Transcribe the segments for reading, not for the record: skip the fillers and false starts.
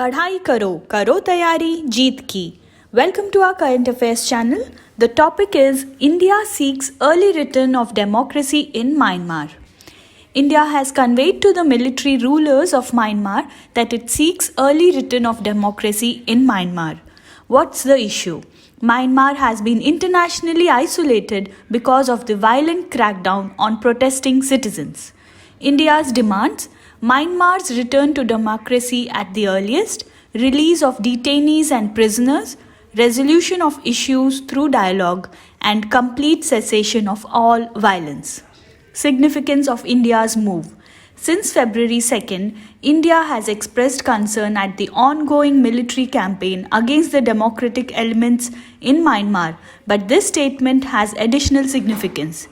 पढ़ाई करो तैयारी जीत की. Welcome to our current affairs channel. The topic is India seeks early return of democracy in Myanmar. India has conveyed to the military rulers of Myanmar that it seeks early return of democracy in Myanmar. What's the issue? Myanmar has been internationally isolated because of the violent crackdown on protesting citizens. India's demands: Myanmar's return to democracy at the earliest, release of detainees and prisoners, resolution of issues through dialogue, and complete cessation of all violence. Significance of India's move. Since February 2nd, India has expressed concern at the ongoing military campaign against the democratic elements in Myanmar, but this statement has additional significance,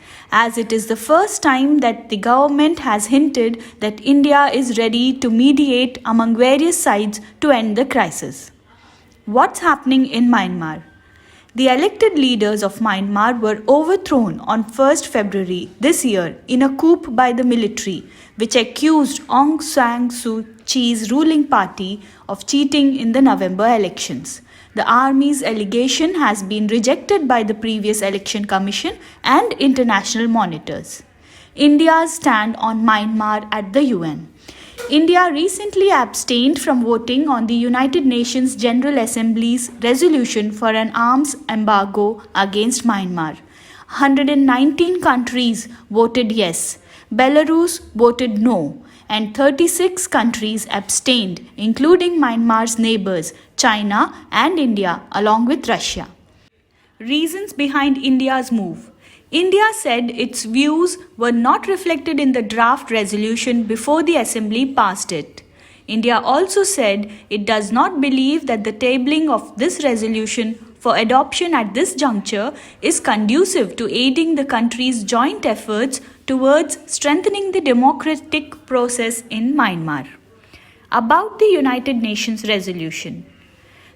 as it is the first time that the government has hinted that India is ready to mediate among various sides to end the crisis. What's happening in Myanmar? The elected leaders of Myanmar were overthrown on 1st February this year in a coup by the military, which accused Aung San Suu Kyi's ruling party of cheating in the November elections. The army's allegation has been rejected by the previous election commission and international monitors. India's stand on Myanmar at the UN. India recently abstained from voting on the United Nations General Assembly's resolution for an arms embargo against Myanmar. 119 countries voted yes, Belarus voted no, and 36 countries abstained, including Myanmar's neighbors, China and India, along with Russia. Reasons behind India's move. India said its views were not reflected in the draft resolution before the Assembly passed it. India also said it does not believe that the tabling of this resolution for adoption at this juncture is conducive to aiding the country's joint efforts towards strengthening the democratic process in Myanmar. About the United Nations resolution.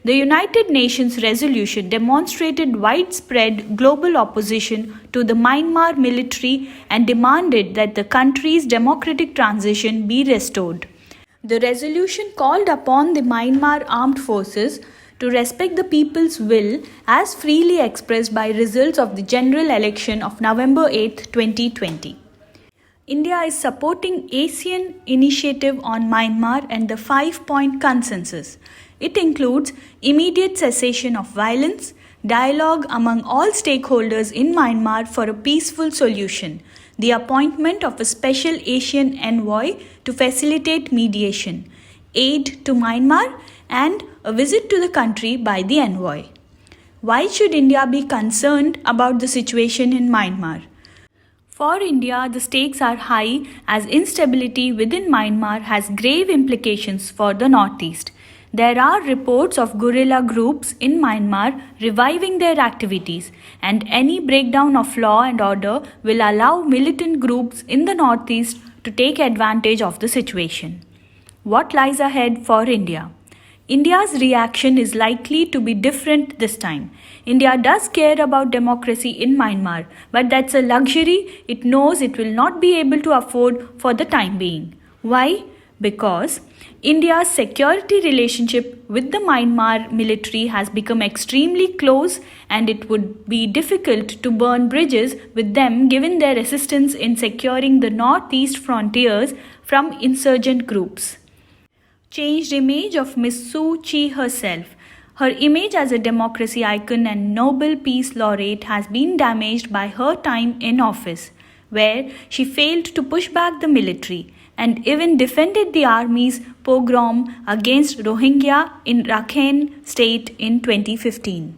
The United Nations resolution demonstrated widespread global opposition to the Myanmar military and demanded that the country's democratic transition be restored. The resolution called upon the Myanmar armed forces to respect the people's will as freely expressed by results of the general election of November 8, 2020. India is supporting ASEAN initiative on Myanmar and the 5-point consensus. It includes immediate cessation of violence, dialogue among all stakeholders in Myanmar for a peaceful solution, the appointment of a special Asian envoy to facilitate mediation, aid to Myanmar, and a visit to the country by the envoy. Why should India be concerned about the situation in Myanmar? For India, the stakes are high as instability within Myanmar has grave implications for the northeast. There are reports of guerrilla groups in Myanmar reviving their activities, and any breakdown of law and order will allow militant groups in the northeast to take advantage of the situation. What lies ahead for India? India's reaction is likely to be different this time. India does care about democracy in Myanmar, but that's a luxury it knows it will not be able to afford for the time being. Why? Because India's security relationship with the Myanmar military has become extremely close, and it would be difficult to burn bridges with them given their assistance in securing the northeast frontiers from insurgent groups. Changed image of Ms. Suu Kyi herself. Her image as a democracy icon and Nobel Peace Laureate has been damaged by her time in office, where she failed to push back the military and even defended the army's pogrom against Rohingya in Rakhine state in 2015.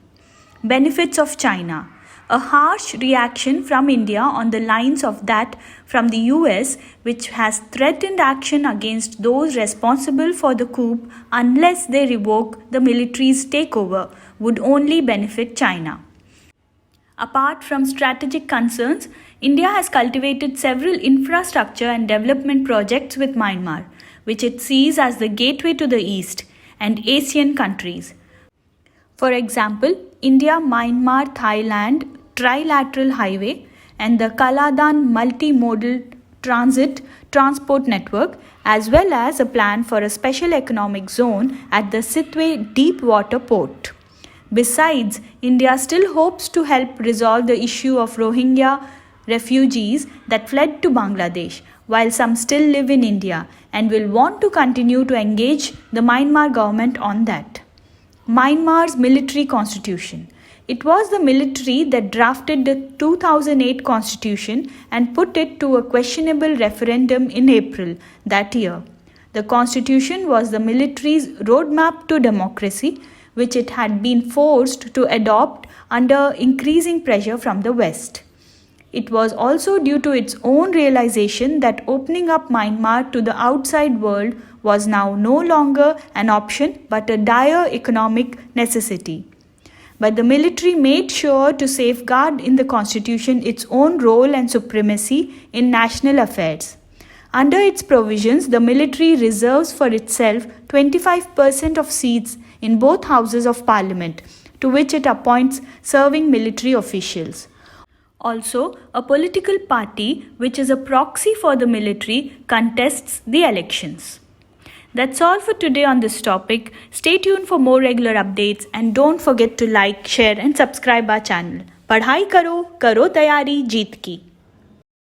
Benefits of China. A harsh reaction from India on the lines of that from the US, which has threatened action against those responsible for the coup unless they revoke the military's takeover, would only benefit China. Apart from strategic concerns, India has cultivated several infrastructure and development projects with Myanmar, which it sees as the gateway to the East and ASEAN countries. For example, India-Myanmar-Thailand Trilateral Highway and the Kaladan Multimodal transit transport network, as well as a plan for a special economic zone at the Sitwe deep water port. Besides, India still hopes to help resolve the issue of Rohingya refugees that fled to Bangladesh, while some still live in India, and will want to continue to engage the Myanmar government on that. Myanmar's military constitution. It was the military that drafted the 2008 constitution and put it to a questionable referendum in April that year. The constitution was the military's roadmap to democracy, which it had been forced to adopt under increasing pressure from the West. It was also due to its own realization that opening up Myanmar to the outside world was now no longer an option but a dire economic necessity. But the military made sure to safeguard in the constitution its own role and supremacy in national affairs. Under its provisions, the military reserves for itself 25% of seats in both houses of parliament, to which it appoints serving military officials. Also, a political party, which is a proxy for the military, contests the elections. That's all for today on this topic. Stay tuned for more regular updates and don't forget to like, share and subscribe our channel. पढ़ाई करो, करो तैयारी जीत की.